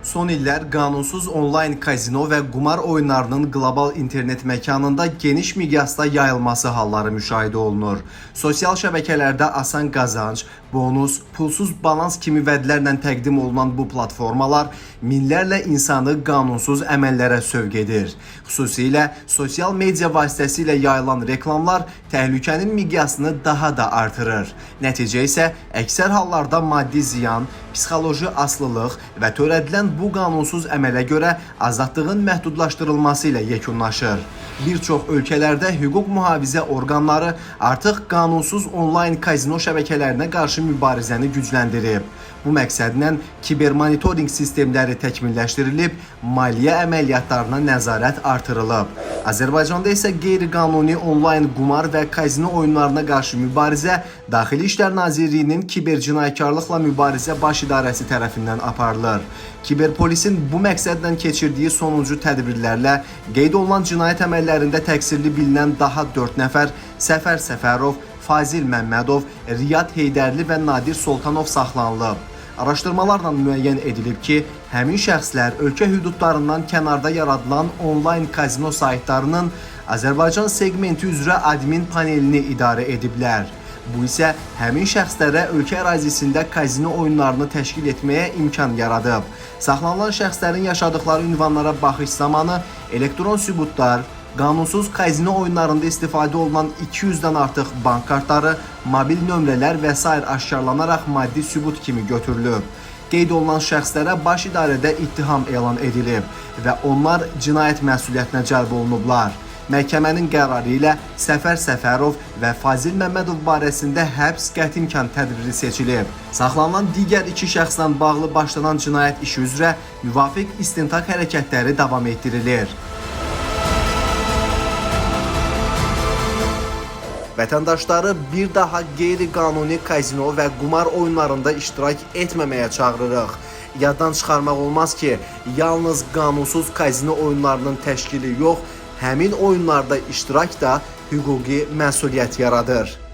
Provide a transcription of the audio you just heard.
Son illər qanunsuz onlayn kazino və qumar oyunlarının qlobal internet məkanında geniş miqyasda yayılması halları müşahidə olunur. Sosial şəbəkələrdə asan qazanc, bonus, pulsuz balans kimi vədlərlə təqdim olunan bu platformalar minlərlə insanı qanunsuz əməllərə sövq edir. Xüsusilə sosial media vasitəsilə yayılan reklamlar təhlükənin miqyasını daha da artırır. Nəticə isə əksər hallarda maddi ziyan, psixoloji asılılıq və törədilən bu qanunsuz əmələ görə azadlığın məhdudlaşdırılması ilə yekunlaşır. Bir çox ölkələrdə hüquq mühafizə orqanları artıq qanunsuz onlayn kazino şəbəkələrinə qarşı mübarizəni gücləndirib. Bu məqsədlə kibermonitorinq sistemləri təkmilləşdirilib, maliyyə əməliyyatlarına nəzarət artırılıb. Azərbaycanda isə qeyri-qanuni onlayn qumar və kazino oyunlarına qarşı mübarizə Daxili İşlər Nazirliyinin Kibercinayətkarlıqla Mübarizə Baş İdarəsi tərəfindən aparılır. Kiberpolisin bu məqsədlə keçirdiyi sonuncu tədbirlərlə qeyd olunan cinayət əməllərində təqsirli bilinən daha 4 nəfər Səfər Səfərov, Fazil Məmmədov, Riyad Heydərli və Nadir Soltanov saxlanılıb. Araşdırmalarla müəyyən edilib ki, həmin şəxslər ölkə hüdudlarından kənarda yaradılan onlayn kazino saytlarının Azərbaycan segmenti üzrə admin panelini idarə ediblər. Bu isə həmin şəxslərə ölkə ərazisində kazino oyunlarını təşkil etməyə imkan yaradıb. Saxlanılan şəxslərin yaşadıkları ünvanlara baxış zamanı elektron sübutlar, qanunsuz kazino oyunlarında istifadə olunan 200-dən artıq bank kartları, mobil nömrələr və s. aşkarlanaraq maddi sübut kimi götürülüb. Qeyd olunan şəxslərə baş idarədə ittiham elan edilib və onlar cinayət məsuliyyətinə cəlb olunublar. Məhkəmənin qərarı ilə Səfər Səfərov və Fazil Məmmədov barəsində həbs qəti imkan tədbiri seçilib. Saxlanılan digər 2 şəxslə bağlı başlanan cinayət işi üzrə müvafiq istintaq hərəkətləri davam etdirilir. Vətəndaşları bir daha qeyri-qanuni kazino və qumar oyunlarında iştirak etməməyə çağırırıq. Yaddan çıxarmaq olmaz ki, yalnız qanunsuz kazino oyunlarının təşkili yox, həmin oyunlarda iştirak da hüquqi məsuliyyət yaradır.